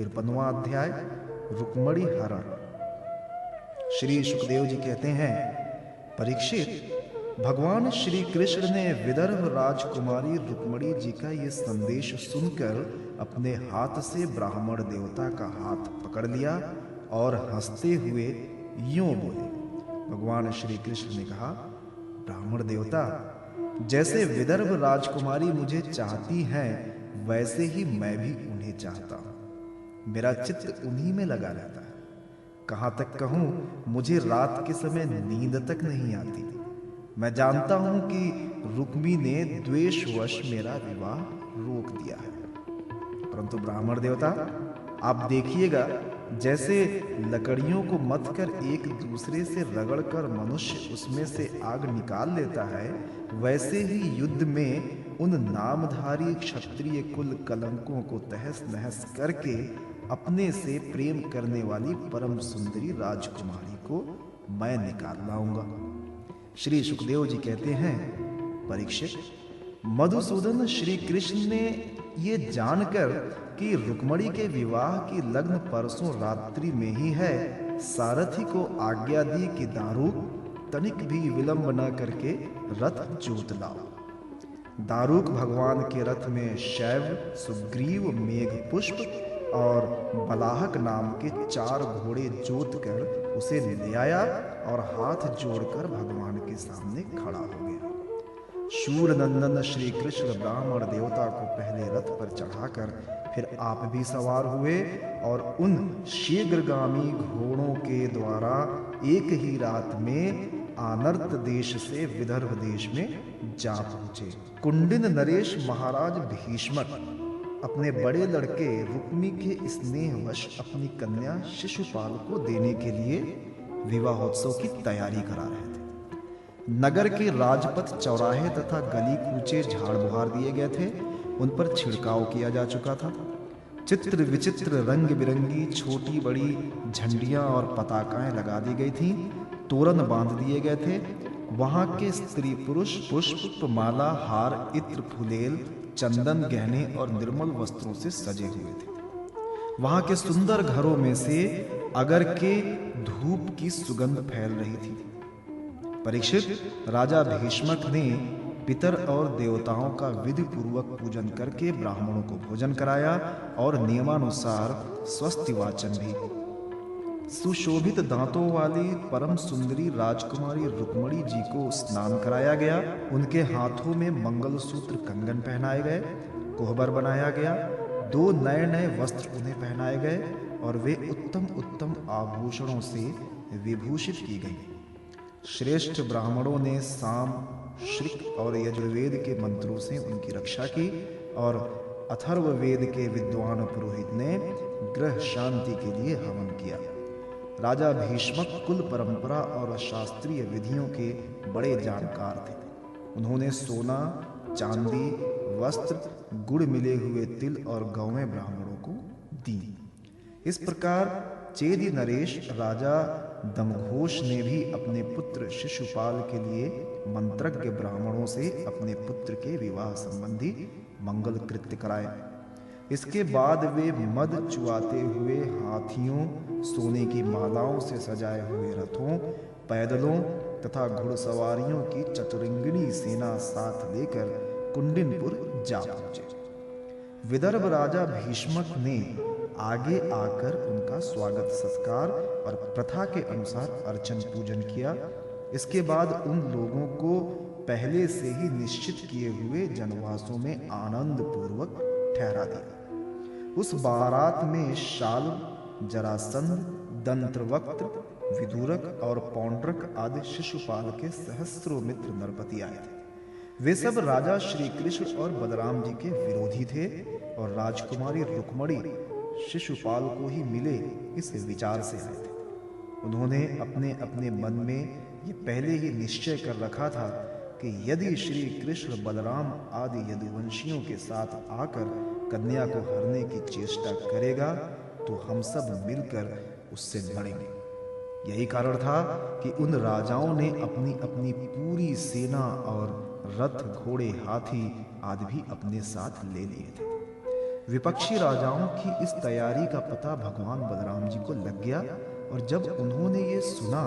53वां अध्याय रुक्मणी हरण। श्री सुखदेव जी कहते हैं, परीक्षित, भगवान श्री कृष्ण ने विदर्भ राजकुमारी रुक्मणी जी का ये संदेश सुनकर अपने हाथ से ब्राह्मण देवता का हाथ पकड़ लिया और हंसते हुए यूं बोले। भगवान श्री कृष्ण ने कहा, ब्राह्मण देवता, जैसे विदर्भ राजकुमारी मुझे चाहती हैं, वैसे ही मैं भी उन्हें चाहता हूं। मेरा चित्त उन्हीं में लगा रहता है। कहां तक कहूं, मुझे रात के समय नींद तक नहीं आती। मैं जानता हूं कि रुक्मी ने द्वेषवश मेरा विवाह रोक दिया है। परंतु ब्राह्मण देवता, आप देखिएगा, जैसे लकड़ियों को मथ कर एक दूसरे से रगड़कर मनुष्य उसमें से आग निकाल लेता है, वैसे ही युद्ध में उन नामधारी क्षत्रिय कुल कलंकों को तहस नहस करके अपने से प्रेम करने वाली परम सुंदरी राजकुमारी को मैं निकाल लाऊंगा। श्री सुखदेव जी कहते हैं, परीक्षित, मधुसूदन श्री कृष्ण ने ये जानकर कि रुक्मणी के विवाह की लग्न परसों रात्रि में ही है, सारथी को आज्ञा दी कि दारूक तनिक भी विलंब न करके रथ जोत लाओ। दारूक भगवान के रथ में शैव, सुग्रीव, मेघ पुष्प और बलाहक नाम के 4 घोड़े जोत कर उसे ले आया और हाथ जोड़कर भगवान के सामने खड़ा हो गया। शूर नंदन श्री कृष्ण ब्राह्मण देवता को पहले रथ पर चढ़ाकर फिर आप भी सवार हुए और उन शीघ्रगामी घोड़ों के द्वारा एक ही रात में आनर्त देश से विदर्भ देश में जा पहुंचे। कुंडिन नरेश महाराज भीष्मक अपने बड़े लड़के रुक्मी के स्नेहवश अपनी कन्या शिशुपाल को देने के लिए विवाहोत्सव की तैयारी करा रहे थे। नगर के राजपथ, चौराहे तथा गली कूचे झाड़ बुहार दिए गए थे। उन पर छिड़काव किया जा चुका था। चित्र विचित्र रंग बिरंगी छोटी बड़ी झंडियां और पताकाएं लगा दी गई थीं। तोरण बांध दिए गए थे। वहां के स्त्री पुरुष पुष्प, माला, हार, इत्र, फुलेल, चंदन, गहने और निर्मल वस्त्रों से सजे हुए थे। वहां के सुंदर घरों में से अगर के धूप की सुगंध फैल रही थी। परीक्षित, राजा भीष्मक ने पितर और देवताओं का विधि पूर्वक पूजन करके ब्राह्मणों को भोजन कराया और नियमानुसार स्वस्ति वाचन भी। सुशोभित दांतों वाली परम सुंदरी राजकुमारी रुक्मणी जी को स्नान कराया गया। उनके हाथों में मंगलसूत्र कंगन पहनाए गए, कोहबर बनाया गया। 2 नए नए वस्त्र उन्हें पहनाए गए और वे उत्तम उत्तम आभूषणों से विभूषित की गई। श्रेष्ठ ब्राह्मणों ने साम, श्रिक और यजुर्वेद के मंत्रों से उनकी रक्षा की और अथर्ववेद के विद्वान पुरोहित ने ग्रह शांति के लिए हवन किया। राजा भीष्मक कुल परंपरा और शास्त्रीय विधियों के बड़े जानकार थे। उन्होंने सोना, चांदी, वस्त्र, गुड़ मिले हुए तिल और गौएं ब्राह्मणों को दी। इस प्रकार चेदी नरेश राजा दमघोष ने भी अपने पुत्र शिशुपाल के लिए मंत्रज्ञ ब्राह्मणों से अपने पुत्र के विवाह संबंधी मंगल कृत्य कराए। इसके बाद वे मद चुआते हुए हाथियों, सोने की मालाओं से सजाए हुए रथों, पैदलों तथा घुड़सवारियों की चतुरंगिणी सेना साथ लेकर कुंडिनपुर जा पहुंचे। विदर्भ राजा भीष्मक ने आगे आकर उनका स्वागत सत्कार और प्रथा के अनुसार अर्चन पूजन किया। इसके बाद उन लोगों को पहले से ही निश्चित किए हुए जनवासों में आनंद पूर्वक ठहरा दिया। उस बारात में शाल, जरासंध, दंत्रवक्त्र, विदूरक और पौंड्रक आदि शिशुपाल के सहस्त्रों मित्र नरपति आए थे। वे सब राजा श्री कृष्ण और बलराम जी के विरोधी थे और राजकुमारी रुक्मणी शिशुपाल को ही मिले इस विचार से आए थे। उन्होंने अपने अपने मन में ये पहले ही निश्चय कर रखा था कि यदि श्री कृष्ण बलराम आदि यदुवंशियों के साथ आकर कन्या को हरने की चेष्टा करेगा तो हम सब मिलकर उससे लड़ेंगे। यही कारण था कि उन राजाओं ने अपनी अपनी पूरी सेना और रथ, घोड़े, हाथी आदि भी अपने साथ ले लिए थे। विपक्षी राजाओं की इस तैयारी का पता भगवान बलराम जी को लग गया, और जब उन्होंने ये सुना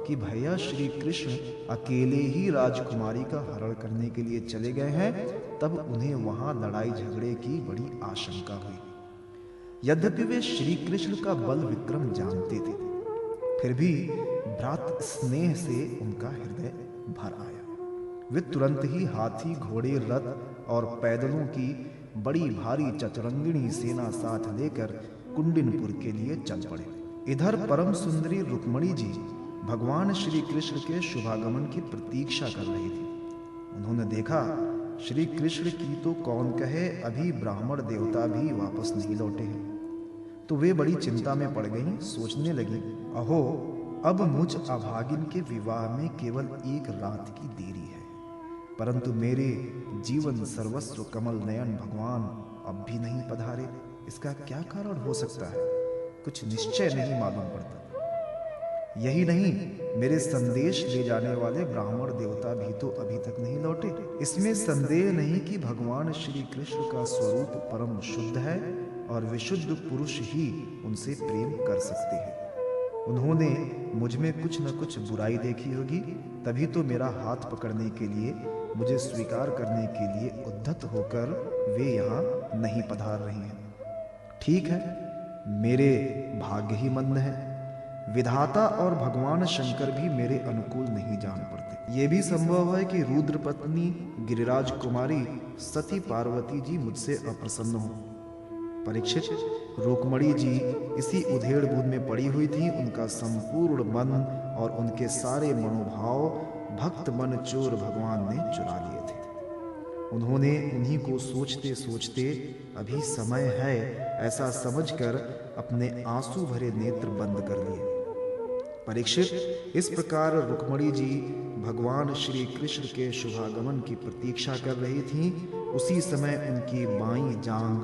कि भैया श्री कृष्ण अकेले ही राजकुमारी का हरण करने के लिए चले गए हैं, तब उन्हें वहां लड़ाई झगड़े की बड़ी आशंका हुई। यद्यपि वे श्री कृष्ण का बल विक्रम जानते थे, फिर भी भ्रात स्नेह से उनका हृदय भर आया। वे तुरंत ही हाथी, घोड़े, रथ और पैदलों की बड़ी भारी चतुरंगिणी सेना साथ लेकर कुंडिनपुर के लिए चल पड़े। इधर परम सुंदरी रुक्मणी जी भगवान श्री कृष्ण के शुभागमन की प्रतीक्षा कर रही थी। उन्होंने देखा श्री कृष्ण की तो कौन कहे, अभी ब्राह्मण देवता भी वापस नहीं लौटे हैं। तो वे बड़ी चिंता में पड़ गईं, सोचने लगी, अहो, अब मुझ अभागिन के विवाह में केवल एक रात की देरी है, परंतु मेरे जीवन सर्वस्व कमल नयन भगवान अब भी नहीं पधारे। इसका क्या कारण हो सकता है? कुछ निश्चय नहीं मालूम पड़ता। यही नहीं, मेरे संदेश ले जाने वाले ब्राह्मण देवता भी तो अभी तक नहीं लौटे। इसमें संदेह नहीं कि भगवान श्री कृष्ण का स्वरूप परम शुद्ध है और विशुद्ध पुरुष ही उनसे प्रेम कर सकते हैं। उन्होंने मुझ में कुछ न कुछ बुराई देखी होगी, तभी तो मेरा हाथ पकड़ने के लिए, मुझे स्वीकार करने के लिए उद्धत होकर वे यहाँ नहीं पधार रही हैं। ठीक है, मेरे भाग्य ही मंद है। विधाता और भगवान शंकर भी मेरे अनुकूल नहीं जान पड़ते। ये भी संभव है कि रुद्र पत्नी गिरिराज कुमारी सती पार्वती जी मुझसे अप्रसन्न हो। परीक्षित, रुक्मणी जी इसी उधेड़ बुन में पड़ी हुई थी। उनका संपूर्ण मन और उनके सारे मनोभाव भक्त मन चोर भगवान ने चुरा लिए थे। उन्होंने उन्हीं को सोचते सोचते अभी समय है ऐसा समझकर अपने आंसू भरे नेत्र बंद कर लिए। परीक्षित, इस प्रकार रुक्मणी जी भगवान श्री कृष्ण के शुभागमन की प्रतीक्षा कर रही थीं। उसी समय उनकी बाईं जांघ,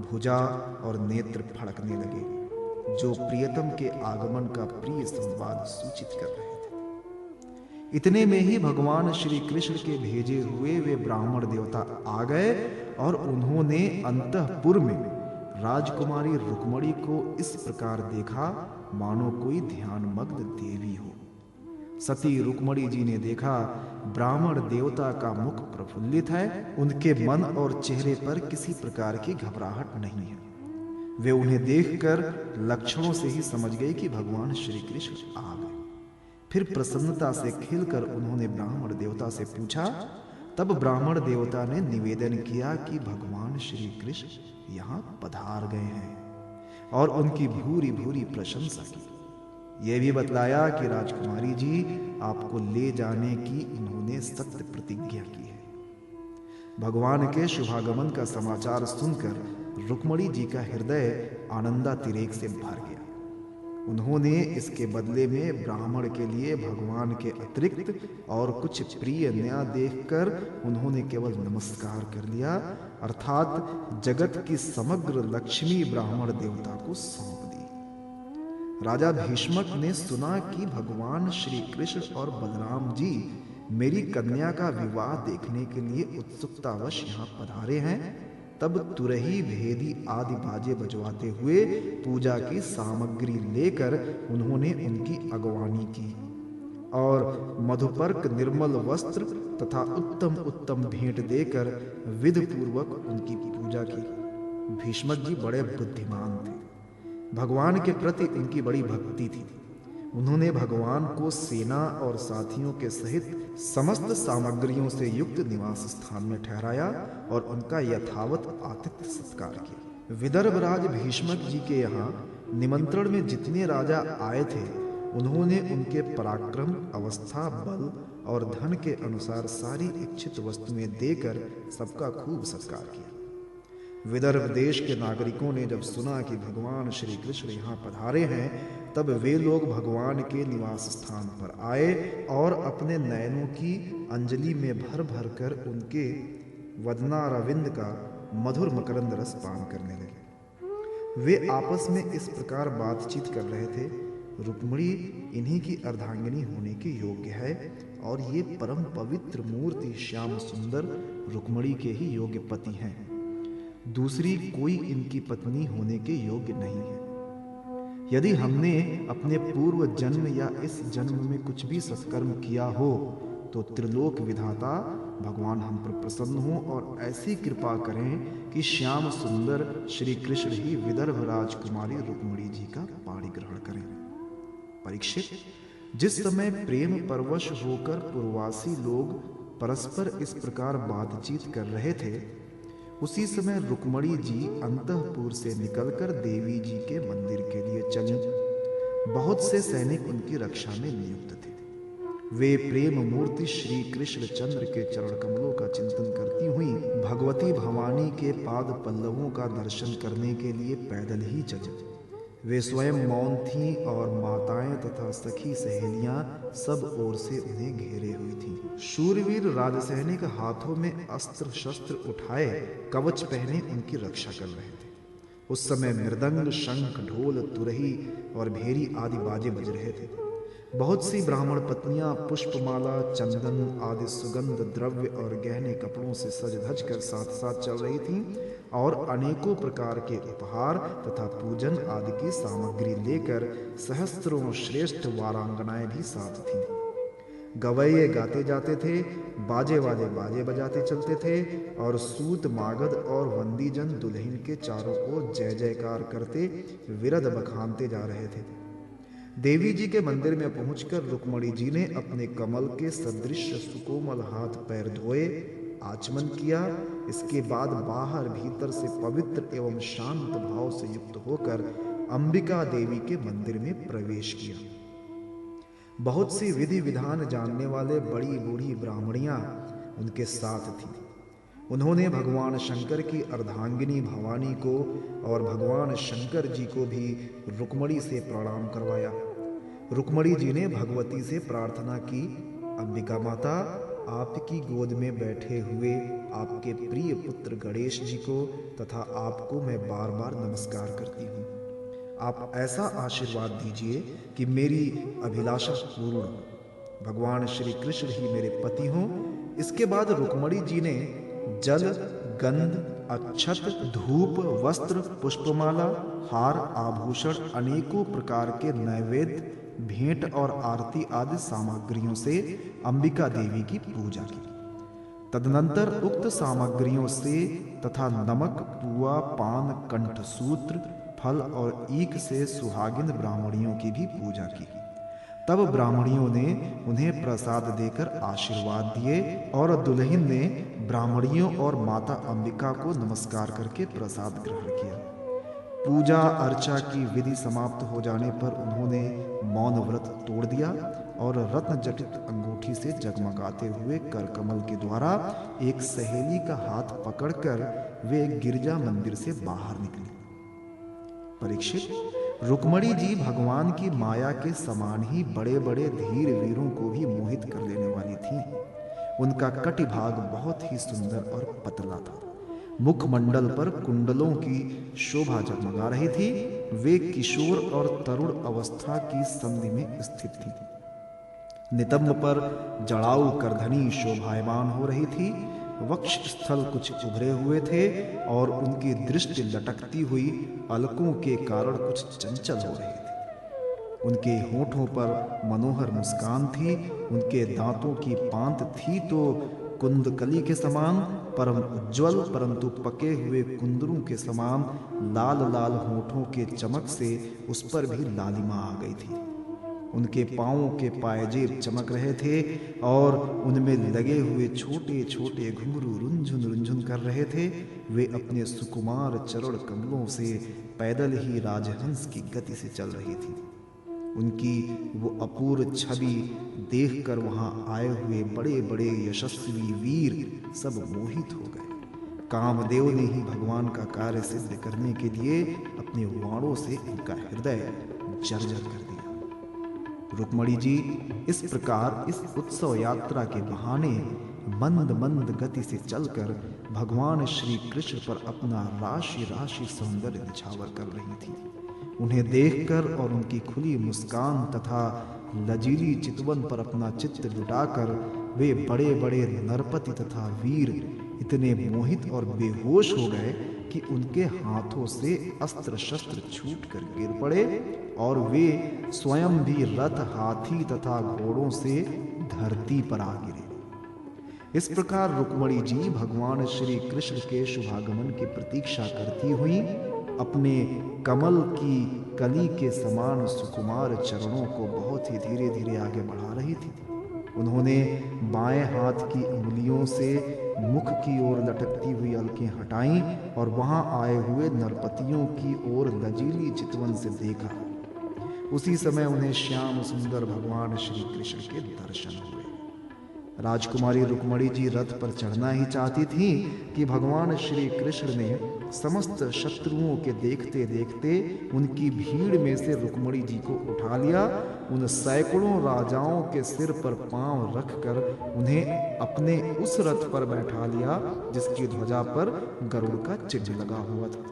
भुजा और नेत्र फड़कने लगे, जो प्रियतम के आगमन का प्रिय संवाद सूचित कर रहे थे। इतने में ही भगवान श्री कृष्ण के भेजे हुए वे ब्राह्मण देवता आ गए और उन्होंने अंतःपुर में राजकुमारी रुक्मणी को इस प्रकार देखा मानो कोई ध्यानमग्न देवी हो। सती रुक्मणी जी ने देखा ब्राह्मण देवता का मुख प्रफुल्लित है, उनके मन और चेहरे पर किसी प्रकार की घबराहट नहीं है। वे उन्हें देखकर लक्षणों से ही समझ गए कि भगवान श्री कृष्ण आ गए। फिर प्रसन्नता से खिलकर उन्होंने ब्राह्मण देवता से पूछा। तब ब्राह्मण देवता ने निवेदन किया कि भगवान श्री कृष्ण यहाँ पधार गए हैं और उनकी भूरी भूरी प्रशंसा की। यह भी बतलाया कि राजकुमारी जी आपको ले जाने की उन्होंने सत्य प्रतिज्ञा की है। भगवान के शुभागमन का समाचार सुनकर रुक्मणी जी का हृदय आनंदातिरेक से भर गया। उन्होंने इसके बदले में ब्राह्मण के लिए भगवान के अतिरिक्त और कुछ प्रिय नया देखकर उन्होंने केवल नमस्कार कर लिया, अर्थात जगत की समग्र लक्ष्मी ब्राह्मण देवता को सौंप दी। राजा भीष्मक ने सुना कि भगवान श्री कृष्ण और बलराम जी मेरी कन्या का विवाह देखने के लिए उत्सुकतावश यहाँ पधारे हैं। तब तुरही, भेदी आदि बाजे बजवाते हुए पूजा की सामग्री लेकर उन्होंने उनकी अगवानी की और मधुपर्क, निर्मल वस्त्र तथा उत्तम उत्तम भेंट देकर विधि पूर्वक उनकी पूजा की। भीष्मक जी बड़े बुद्धिमान थे। भगवान के प्रति उनकी बड़ी भक्ति थी। उन्होंने भगवान को सेना और साथियों के सहित समस्त सामग्रियों से युक्त निवास स्थान में ठहराया और उनका यथावत आतिथ्य सत्कार किया। विदर्भराज भीष्मक जी के यहाँ निमंत्रण में जितने राजा आए थे, उन्होंने उनके पराक्रम, अवस्था, बल और धन के अनुसार सारी इच्छित वस्तुएं देकर सबका खूब सत्कार किया। विदर्भ देश के नागरिकों ने जब सुना कि भगवान श्री कृष्ण यहाँ पधारे हैं, तब वे लोग भगवान के निवास स्थान पर आए और अपने नयनों की अंजलि में भर भर कर उनके वदनारविंद का मधुर मकरंद रस पान करने लगे। वे आपस में इस प्रकार बातचीत कर रहे थे, रुक्मणी इन्हीं की अर्धांगिनी होने के योग्य है और ये परम पवित्र मूर्ति श्याम सुंदर रुक्मणी के ही योग्य पति हैं। दूसरी कोई इनकी पत्नी होने के योग्य नहीं है। यदि हमने अपने पूर्व जन्म या इस जन्म में कुछ भी सत्कर्म किया हो तो त्रिलोक विधाता भगवान हम पर प्रसन्न हो और ऐसी कृपा करें कि श्याम सुंदर श्री कृष्ण ही विदर्भ राजकुमारी रुक्मिणी जी का पाणी ग्रहण करें। परीक्षित, जिस समय प्रेम परवश होकर पूर्ववासी लोग परस्पर इस प्रकार बातचीत कर रहे थे, उसी समय रुक्मिणी जी अंतःपुर से निकलकर देवी जी के मंदिर के लिए चलीं। बहुत से सैनिक उनकी रक्षा में नियुक्त थे। वे प्रेम मूर्ति श्री कृष्ण चंद्र के चरण कमलों का चिंतन करती हुई भगवती भवानी के पाद पल्लवों का दर्शन करने के लिए पैदल ही चली। वे स्वयं मौन थीं और माताएं तथा सखी सहेलियां सब ओर से उन्हें घेरे हुई थीं। शूरवीर राजसैनिक हाथों में अस्त्र शस्त्र उठाए कवच पहने उनकी रक्षा कर रहे थे। उस समय मृदंग, शंख, ढोल, तुरही और भेरी आदि बाजे बज रहे थे। बहुत सी ब्राह्मण पत्नियां पुष्पमाला, चंदन आदि सुगंध द्रव्य और गहने कपड़ों से सज धज कर साथ साथ चल रही थीं और अनेकों प्रकार के उपहार तथा पूजन आदि की सामग्री लेकर सहस्त्रों श्रेष्ठ वारांगनाएं भी साथ थीं। गवैये गाते जाते थे, बाजे वाले बाजे बजाते चलते थे और सूत, मागध और वंदीजन दुल्हन के चारों ओर जय जयकार करते विरध बखानते जा रहे थे। देवी जी के मंदिर में पहुंचकर रुक्मिणी जी ने अपने कमल के सदृश सुकोमल हाथ पैर धोए, आचमन किया। इसके बाद बाहर भीतर से पवित्र एवं शांत भाव से युक्त होकर अंबिका देवी के मंदिर में प्रवेश किया। बहुत सी विधि विधान जानने वाले बड़ी बूढ़ी ब्राह्मणियां उनके साथ थीं। उन्होंने भगवान शंकर की अर्धांगिनी भवानी को और भगवान शंकर जी को भी रुक्मिणी से प्रणाम करवाया। रुक्मिणी जी ने भगवती से प्रार्थना की, अंबिका माता, आपकी गोद में बैठे हुए आपके प्रिय पुत्र गणेश जी को तथा आपको मैं बार बार नमस्कार करती हूँ। आप ऐसा आशीर्वाद दीजिए कि मेरी अभिलाषा पूर्ण हो। भगवान श्री कृष्ण ही मेरे पति हों। इसके बाद रुक्मिणी जी ने जल, गंध, अक्षत, धूप, वस्त्र, पुष्पमाला, हार, आभूषण, अनेकों प्रकार के नैवेद्य, भेंट और आरती आदि सामग्रियों से अंबिका देवी की पूजा की। तदनंतर उक्त सामग्रियों से तथा नमक, पुआ, पान, कंठसूत्र, फल और ईख से सुहागिन ब्राह्मणियों की भी पूजा की। तब ब्राह्मणियों ने उन्हें प्रसाद देकर आशीर्वाद दिए और दुल्हन ने ब्राह्मणियों और माता अंबिका को नमस्कार करके प्रसाद ग्रहण किया। पूजा अर्चा की विधि समाप्त हो जाने पर उन्होंने मौन व्रत तोड़ दिया और रत्न जटित अंगूठी से जगमगाते हुए करकमल के द्वारा एक सहेली का हाथ पकड़कर वे गिरजा मंदिर से बाहर निकले। परीक्षित, रुक्मिणी जी भगवान की माया के समान ही बड़े बड़े धीर वीरों को भी मोहित कर लेने वाली थीं। उनका कटिभाग बहुत ही सुंदर और पतला था। मुखमंडल पर कुंडलों की शोभा जगमगा रही थी। वे किशोर और तरुण अवस्था की संधि में स्थित थी। नितंब पर जड़ाऊ करधनी शोभायमान हो रही थी। वक्ष स्थल कुछ उभरे हुए थे और उनकी दृष्टि लटकती हुई अलकों के कारण कुछ चंचल हो रही थी। उनके होठों पर मनोहर मुस्कान थी। उनके दांतों की पांत थी तो कुंदकली के समान परम उज्ज्वल, परंतु पके हुए कुंदरों के समान लाल लाल होठों के चमक से उस पर भी लालिमा आ गई थी। उनके पांवों के पायजेब चमक रहे थे और उनमें लगे हुए छोटे छोटे घुंघरू रुंझुन रुंझुन कर रहे थे। वे अपने सुकुमार चरण कमलों से पैदल ही राजहंस की गति से चल रही थी। उनकी वो अपूर्व छवि देखकर वहां आए हुए बड़े बड़े यशस्वी वीर सब मोहित हो गए। कामदेव ने ही भगवान का कार्य सिद्ध करने के लिए अपने वाणों से उनका हृदय जर्जर कर दिया। रुक्मिणी जी इस प्रकार इस उत्सव यात्रा के बहाने मंद मंद गति से चलकर भगवान श्री कृष्ण पर अपना राशि राशि सौंदर्य निछावर कर रही थी। उन्हें देखकर और उनकी खुली मुस्कान तथा लजीली चितवन पर अपना चित्त लुटाकर वे बड़े बड़े नरपति तथा वीर इतने मोहित और बेहोश हो गए कि उनके हाथों से अस्त्र शस्त्र छूट कर गिर पड़े और वे स्वयं भी रथ, हाथी तथा घोड़ों से धरती पर आ गिरे। इस प्रकार रुक्मणी जी भगवान श्री कृष्ण के शुभागमन की प्रतीक्षा करती हुई अपने कमल की कली के समान सुकुमार चरणों को बहुत ही धीरे धीरे आगे बढ़ा रही थी। उन्होंने बाएं हाथ की उंगलियों से मुख की ओर लटकती हुई अलकें हटाईं और वहां आए हुए नरपतियों की ओर लजीली चितवन से देखा। उसी समय उन्हें श्याम सुंदर भगवान श्री कृष्ण के दर्शन हुए। राजकुमारी रुक्मणी जी रथ पर चढ़ना ही चाहती थी कि भगवान श्री कृष्ण ने समस्त शत्रुओं के देखते देखते उनकी भीड़ में से रुक्मणी जी को उठा लिया। उन सैकड़ों राजाओं के सिर पर पांव रखकर उन्हें अपने उस रथ पर बैठा लिया जिसकी ध्वजा पर गरुड़ का चिन्ह लगा हुआ था।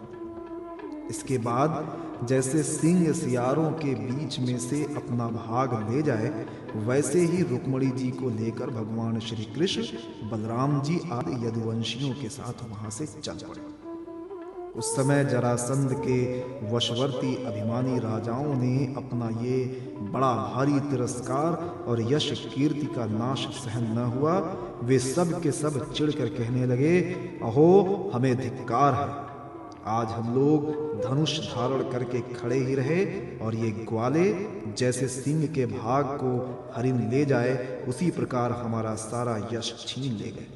इसके बाद जैसे सिंह सियारों के बीच में से अपना भाग ले जाए, वैसे ही रुक्मणी जी को लेकर भगवान श्री कृष्ण बलराम जी आदि यदुवंशियों के साथ वहां से चल पड़े। उस समय जरासंध के वशवर्ती अभिमानी राजाओं ने अपना ये बड़ा भारी तिरस्कार और यश कीर्ति का नाश सहन न हुआ। वे सब के सब चिढ़कर कहने लगे, अहो हमें धिक्कार है। आज हम लोग धनुष धारण करके खड़े ही रहे और ये ग्वाले जैसे सिंह के भाग को हरिण ले जाए, उसी प्रकार हमारा सारा यश छीन ले गए।